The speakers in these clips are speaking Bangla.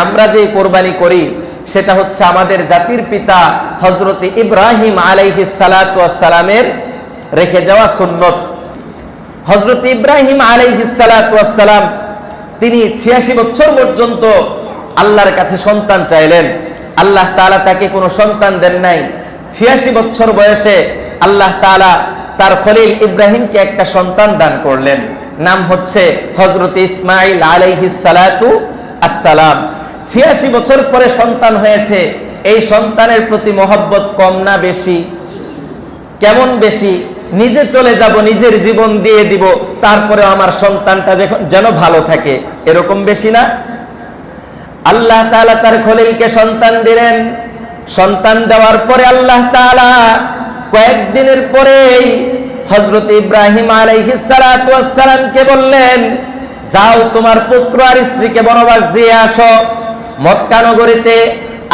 আমরা যে কোরবানি করি সেটা হচ্ছে আমাদের জাতির পিতা হযরত ইব্রাহিম আলাইহিস সালাতু ওয়াস সালামের রেখে যাওয়া সুন্নত। হযরত ইব্রাহিম আলাইহিস সালাতু ওয়াস সালাম তিনি 86 বছর পর্যন্ত আল্লাহর কাছে সন্তান চাইলেন। আল্লাহ তাআলা তাকে কোনো সন্তান দেন নাই। 86 বছর বয়সে আল্লাহ তাআলা তার খলিল ইব্রাহিমকে একটা সন্তান দান করলেন, নাম হচ্ছে হযরত ইসমাঈল আলাইহিস সালাতু আসসালাম। 86 বছর পরে সন্তান হয়েছে। এই সন্তানের প্রতি মহব্বত কম না বেশি? কেমন বেশি? নিজে চলে যাব, নিজের জীবন দিয়ে দিব, তারপরে আমার সন্তানটা যেন ভালো থাকে, এরকম বেশি না? আল্লাহ তাআলা তার খলিলকে সন্তান দিলেন। সন্তান দেওয়ার পরে আল্লাহ তাআলা কয়েকদিনের পরেই হযরত ইব্রাহিম আলাইহিস সালাতু ওয়াস সালামকে বললেন, যাও তোমার পুত্র আর স্ত্রীকে বনবাস দিয়ে আসো। মক্কা নগরীতে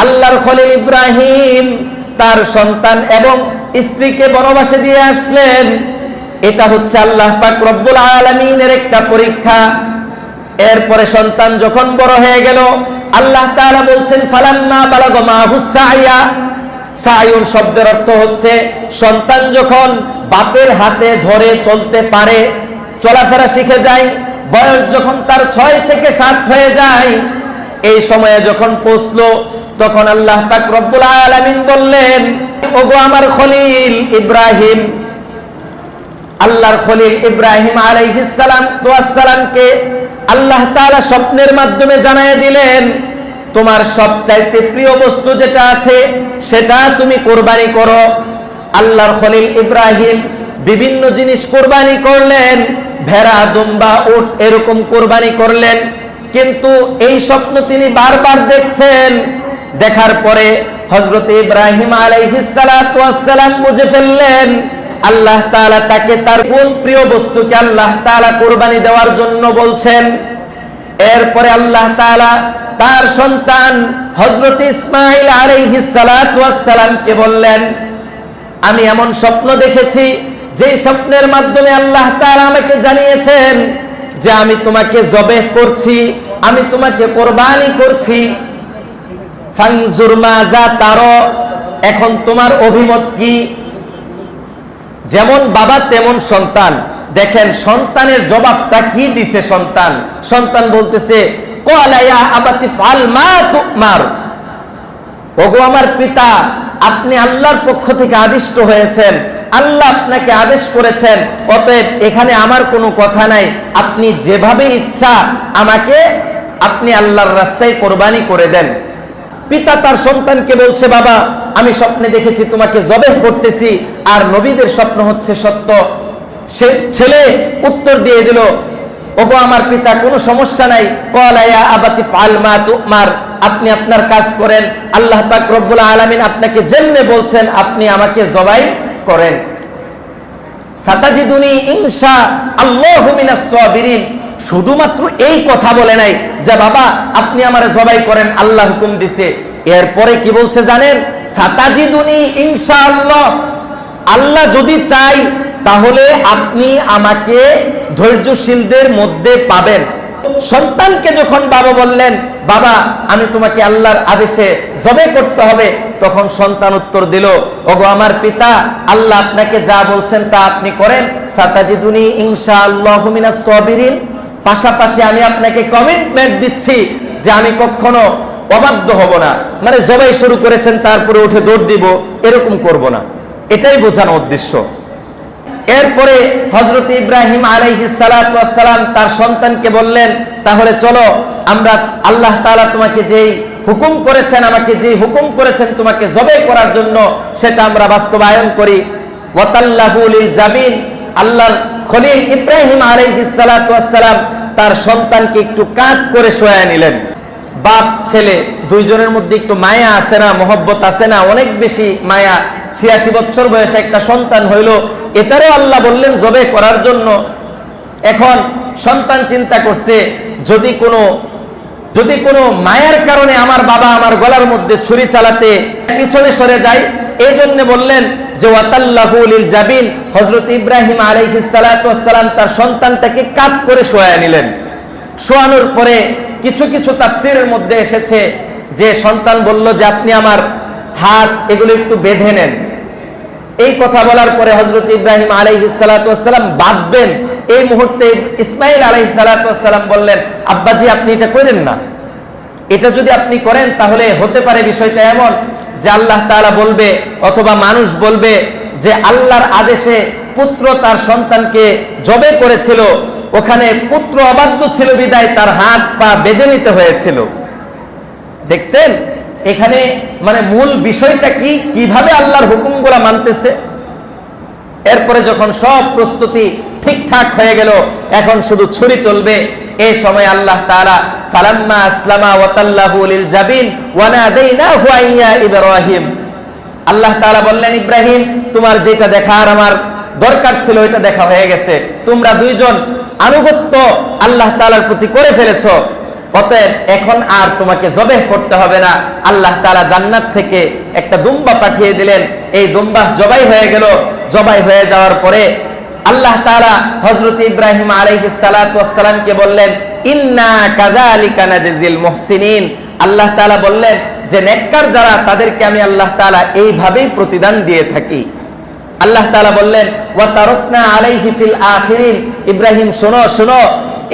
আল্লাহর খলিল ইব্রাহিম তার সন্তান এবং স্ত্রীকে বনবাসে দিয়ে আসলেন। এটা হচ্ছে আল্লাহ পাক রব্বুল আলামিনের একটা পরীক্ষা। এরপরে সন্তান যখন বড় হয়ে গেল, আল্লাহ তাআলা বলছেন ফালাম্মা বালাগা মাহুস সায়া। সায়ুন শব্দের অর্থ হচ্ছে সন্তান যখন বাপের হাতে ধরে চলতে পারে, চলাফেরা শিখে যায়, বয়স যখন তার 6 থেকে 7 হয়ে যায়, এই সময়ে যখন পৌঁছলো তখন আল্লাহ পাক রব্বুল আলামিন বললেন, ওগো আমার খলিল ইব্রাহিম। আল্লাহর খলিল ইব্রাহিম আলাইহিস সালামকে আল্লাহ তাআলা স্বপ্নের মাধ্যমে জানায় দিলেন, তোমার সবচাইতে প্রিয় বস্তু যেটা আছে সেটা তুমি কোরবানি করো। আল্লাহর খলিল ইব্রাহিম বিভিন্ন জিনিস কোরবানি করলেন, ভেড়া, দুম্বা, উট এরকম কোরবানি করলেন। কিন্তু এই স্বপ্ন তিনি বারবার দেখছেন। দেখার পরে হযরত ইব্রাহিম আলাইহিস সালাতু ওয়াস সালাম বুঝে ফেললেন আল্লাহ তাআলা তাকে তার কোন প্রিয় বস্তুকে আল্লাহ তাআলা কোরবানি দেওয়ার জন্য বলছেন। এরপরে আল্লাহ তাআলা তার সন্তান হযরত ইসমাঈল আলাইহিস সালাতু ওয়াস সালামকে বললেন, আমি এমন স্বপ্ন দেখেছি যে স্বপ্নের মাধ্যমে আল্লাহ তাআলা আমাকে জানিয়েছেন যে আমি তোমাকে জবেহ করছি, আমি তোমাকে কোরবানি করছি। ফানজুর মাজা তারা, এখন তোমার অভিমত কি? যেমন বাবা তেমন সন্তান। দেখেন সন্তানের জবাবটা কি দিছে সন্তান। সন্তান বলতেছে, ক্বালা ইয়া আবাতি ফাল মা তুমার। ওগো আমার পিতা, আপনি আল্লাহর পক্ষ থেকে আদিষ্ট হয়েছেন, আল্লাহ আপনাকে আদেশ করেছেন, অতএব এখানে আমার কোনো কথা নাই। আপনি যেভাবে ইচ্ছা আমাকে আপনি আল্লাহর রাস্তায় কোরবানি করে দেন। পিতা তার সন্তানকে বলছে, বাবা আমি স্বপ্নে দেখেছি তোমাকে জবেহ করতেছি, আর নবীদের স্বপ্ন হচ্ছে সত্য। সে ছেলে উত্তর দিয়ে দিল, ওগো আমার পিতা কোনো সমস্যা নাই, ক্বালা ইয়া আবাতি ফাল মা তুমার। আপনি আপনার কাজ করেন, আল্লাহ পাক রব্বুল আলামিন আপনাকে যেমনে বলছেন আপনি আমাকে জবাই করেন। সাতাজিদুনি ইনশাআল্লাহু মিনাস সাবিরিন। শুধুমাত্র এই কথা বলে নাই যে বাবা আপনি আমারে জবাই করেন, আল্লাহ হুকুম দিছে। এরপরে কি বলছে জানেন? সাতাজিদুনি ইনশাআল্লাহ, আল্লাহ যদি চাই তাহলে আপনি আমাকে ধৈর্যশীলদের মধ্যে পাবেন। সন্তানকে যখন বাবা বললেন, বাবা আমি তোমাকে আল্লাহর আদেশে জবে করতে হবে, তখন সন্তান উত্তর দিল, ওগো আমার পিতা, আল্লাহ আপনাকে যা বলছেন তা আপনি করেন। সাতাজিদুনি ইনশাআল্লাহু মিনাস সাবিরিন। পাশাপাশি আমি আপনাকে কমিটমেন্ট দিচ্ছি যে আমি কখনো অবাধ্য হব না। মানে জবাই শুরু করেছেন তারপরে উঠে দৌড় দিব, এরকম করব না, এটাই বোঝানো উদ্দেশ্য। এরপরে হযরত ইব্রাহিম আলাইহিস সালাতু ওয়াস সালাম তার সন্তানকে বললেন, তাহলে চলো আমরা আল্লাহ তাআলা তোমাকে যেই হুকুম করেছেন, আমাকে যেই হুকুম করেছেন তোমাকে জবে করার জন্য, সেটা আমরা বাস্তবায়ন করি। ওয়াতাল্লাহু লিল জাবিন। আল্লাহর খলিল ইব্রাহিম আলাইহিস সালাতু ওয়াস সালাম তার সন্তানকে একটু কাঁধ করে শোয়ায় নিলেন। বাপ ছেলে দুইজনের মধ্যে একটু মায়া আছে না, মহব্বত আছে না, অনেক বেশি মায়া। 86 বছর বয়সে একটা সন্তান হইল, এটারও আল্লাহ বললেন জবে করার জন্য। এখন সন্তান চিন্তা করছে, যদি কোনো মায়ের কারণে আমার বাবা আমার গলার মধ্যে ছুরি চালাতে পিছনে সরে যায়, এই জন্য বললেন যে ওয়াতাল্লাহু লিল জাবিন। হযরত ইব্রাহিম আলাইহিস সালাতু ওয়াস সালাম তার সন্তানটাকে কাঁধ করে শোয়ায় নিলেন। শোয়ানোর পরে কিছু কিছু তাফসীরের মধ্যে এসেছে যে সন্তান বলল যে আপনি আমার হাত এগুলো একটু বেঁধে নেন। এই কথা বলার পরে হযরত ইব্রাহিম আলাইহিস সালাতু ওয়াস সালাম বাঁধবেন, এই মুহূর্তে ইসমাঈল আলাইহিস সালাতু ওয়াস সালাম বললেন, আব্বাজি আপনি এটা করেন না, এটা যদি আপনি করেন তাহলে হতে পারে বিষয়টা এমন যে আল্লাহ তাআলা বলবে অথবা মানুষ বলবে যে আল্লাহর আদেশে পুত্র তার সন্তানকে জবে করেছিল, ওখানে পুত্র অবাধ্য ছিল বিদায় তার হাত পা বেঁধে নিতে হয়েছিল। দেখছেন এখানে মানে মূল বিষয়টা কি, কিভাবে আল্লাহর হুকুমগুলা মানতেছে। এরপরে যখন সব প্রস্তুতি ঠিকঠাক হয়ে গেল, এখন শুধু ছুরি চলবে, এই সময় আল্লাহ তাআলা ফালাম্মা আসলামা ওয়া তাল্লাহু লিল জাবিন ওয়া নাদাইনাহু আইয়া ইব্রাহিম, আল্লাহ তাআলা বললেন ইব্রাহিম তোমার যেটা দেখার আমার দরকার ছিল এটা দেখা হয়ে গেছে, তোমরা দুইজন আনুগত্য আল্লাহ তাআলার প্রতি করে ফেলেছো, অতএব এখন আর তোমাকে জবেহ করতে হবে না। আল্লাহ তাআলা জান্নাত থেকে একটা দুম্বা পাঠিয়ে দিলেন, এই দুম্বা জবাই হয়ে গেল। জবাই হয়ে যাওয়ার পরে আল্লাহ তাআলা হযরত ইব্রাহিম আলাইহিস সালাতু ওয়াস সালামকে বললেন ইন্না কাযালিকা নাজিল মুহসিনিন, আল্লাহ তাআলা বললেন যে নেককার যারা তাদেরকে আমি আল্লাহ তাআলা এইভাবেই প্রতিদান দিয়ে থাকি। আল্লাহ তাআলা বললেন ওয়া তারাকনা আলাইহি ফিল আখিরিন, ইব্রাহিম শোনো শোনো,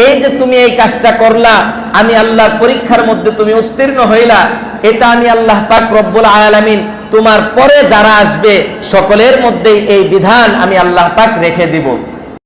এই যে তুমি এই কাজটা করলা, আমি আল্লাহর পরীক্ষার মধ্যে তুমি উত্তীর্ণ হইলা, এটা আমি আল্লাহ পাক রব্বুল আলামিন তোমার পরে যারা আসবে সকলের মধ্যেই এই বিধান আমি আল্লাহ পাক রেখে দিব।